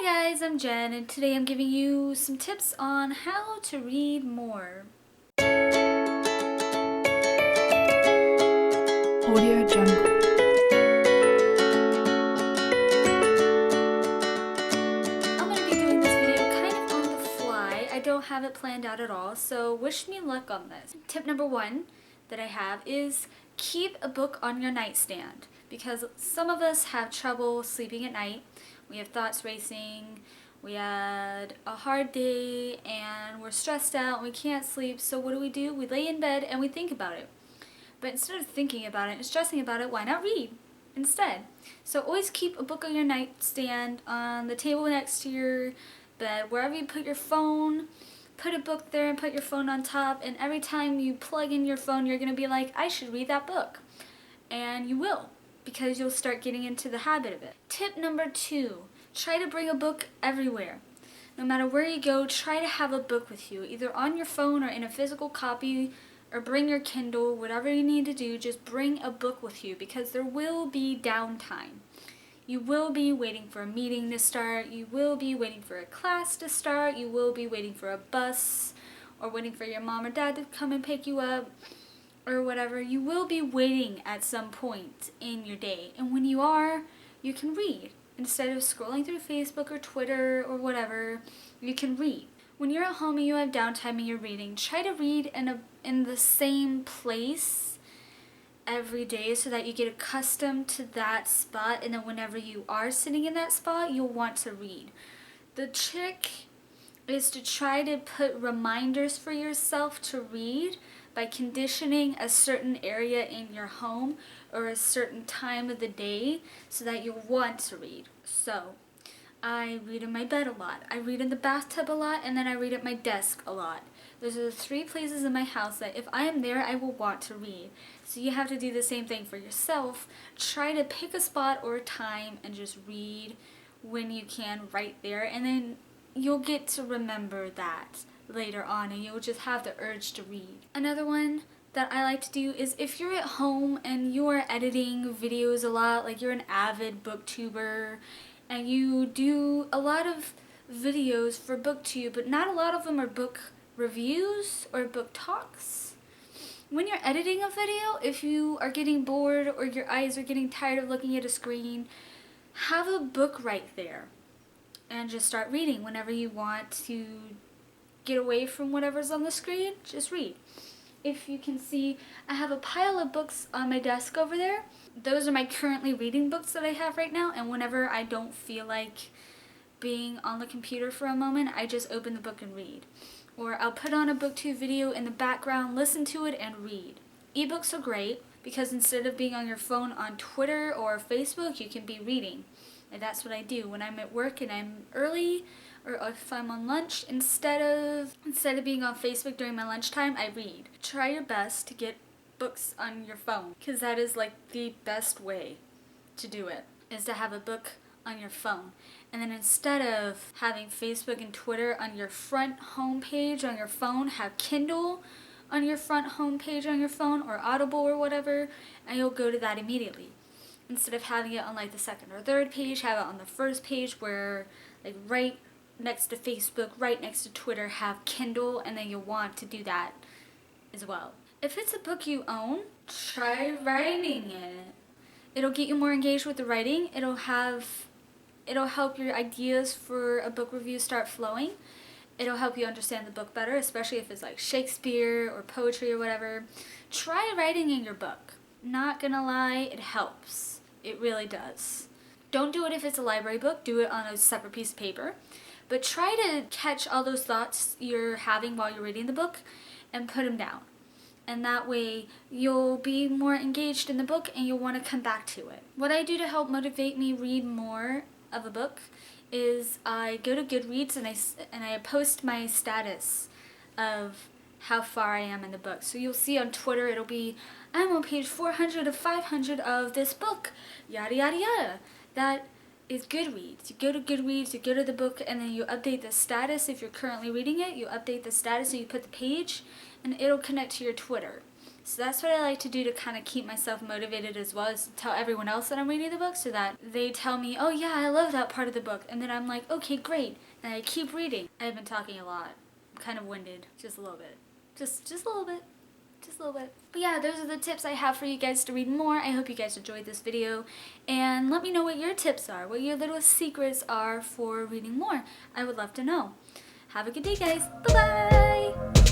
Hi guys, I'm Jen, and today I'm giving you some tips on how to read more. Audio Jungle. I'm going to be doing this video kind of on the fly. I don't have it planned out at all, so wish me luck on this. Tip number 1 that I have is keep a book on your nightstand, because some of us have trouble sleeping at night. We have thoughts racing, we had a hard day, and we're stressed out, and we can't sleep, so what do? We lay in bed and we think about it. But instead of thinking about it and stressing about it, why not read instead? So always keep a book on your nightstand, on the table next to your bed, wherever you put your phone. Put a book there and put your phone on top, and every time you plug in your phone, you're going to be like, I should read that book. And you will, because you'll start getting into the habit of it. Tip number 2, try to bring a book everywhere. No matter where you go, try to have a book with you, either on your phone or in a physical copy, or bring your Kindle, whatever you need to do, just bring a book with you, because there will be downtime. You will be waiting for a meeting to start, you will be waiting for a class to start, you will be waiting for a bus, or waiting for your mom or dad to come and pick you up, or whatever. You will be waiting at some point in your day, and when you are, you can read. Instead of scrolling through Facebook or Twitter or whatever, you can read. When you're at home and you have downtime and you're reading, try to read in the same place every day so that you get accustomed to that spot, and then whenever you are sitting in that spot, you'll want to read. The trick is to try to put reminders for yourself to read by conditioning a certain area in your home or a certain time of the day so that you'll want to read. So, I read in my bed a lot, I read in the bathtub a lot, and then I read at my desk a lot. Those are the 3 places in my house that if I am there, I will want to read. So you have to do the same thing for yourself. Try to pick a spot or a time and just read when you can right there, and then you'll get to remember that later on, and you'll just have the urge to read. Another one that I like to do is if you're at home and you're editing videos a lot, like you're an avid booktuber, and you do a lot of videos for BookTube, but not a lot of them are book reviews or book talks. When you're editing a video, if you are getting bored or your eyes are getting tired of looking at a screen, have a book right there and just start reading. Whenever you want to get away from whatever's on the screen, just read. If you can see, I have a pile of books on my desk over there. Those are my currently reading books that I have right now, and whenever I don't feel like being on the computer for a moment, I just open the book and read. Or I'll put on a BookTube video in the background, listen to it, and read. Ebooks are great because instead of being on your phone on Twitter or Facebook, you can be reading. And that's what I do when I'm at work and I'm early, or if I'm on lunch. Instead of being on Facebook during my lunchtime, I read. Try your best to get books on your phone, because that is like the best way to do it, is to have a book on your phone. And then instead of having Facebook and Twitter on your front homepage on your phone, have Kindle on your front homepage on your phone, or Audible or whatever, and you'll go to that immediately. Instead of having it on like the second or third page, have it on the first page, where like right next to Facebook, right next to Twitter, have Kindle, and then you'll want to do that as well. If it's a book you own, try writing it. It'll get you more engaged with the writing. It'll help your ideas for a book review start flowing. It'll help you understand the book better, especially if it's like Shakespeare or poetry or whatever. Try writing in your book. Not gonna lie, it helps. It really does. Don't do it if it's a library book. Do it on a separate piece of paper. But try to catch all those thoughts you're having while you're reading the book and put them down. And that way you'll be more engaged in the book and you'll want to come back to it. What I do to help motivate me read more of a book is I go to Goodreads and I post my status of how far I am in the book. So you'll see on Twitter it'll be, I'm on page 400 of 500 of this book, yada yada yada. That is Goodreads. You go to Goodreads, you go to the book, and then you update the status. If you're currently reading it, you update the status and you put the page, and it'll connect to your Twitter. So that's what I like to do to kind of keep myself motivated as well, is to tell everyone else that I'm reading the book so that they tell me, oh yeah, I love that part of the book. And then I'm like, okay, great. And I keep reading. I've been talking a lot. I'm kind of winded. Just a little bit. Just a little bit. Just a little bit. But yeah, those are the tips I have for you guys to read more. I hope you guys enjoyed this video. And let me know what your tips are, what your little secrets are for reading more. I would love to know. Have a good day, guys. Bye-bye!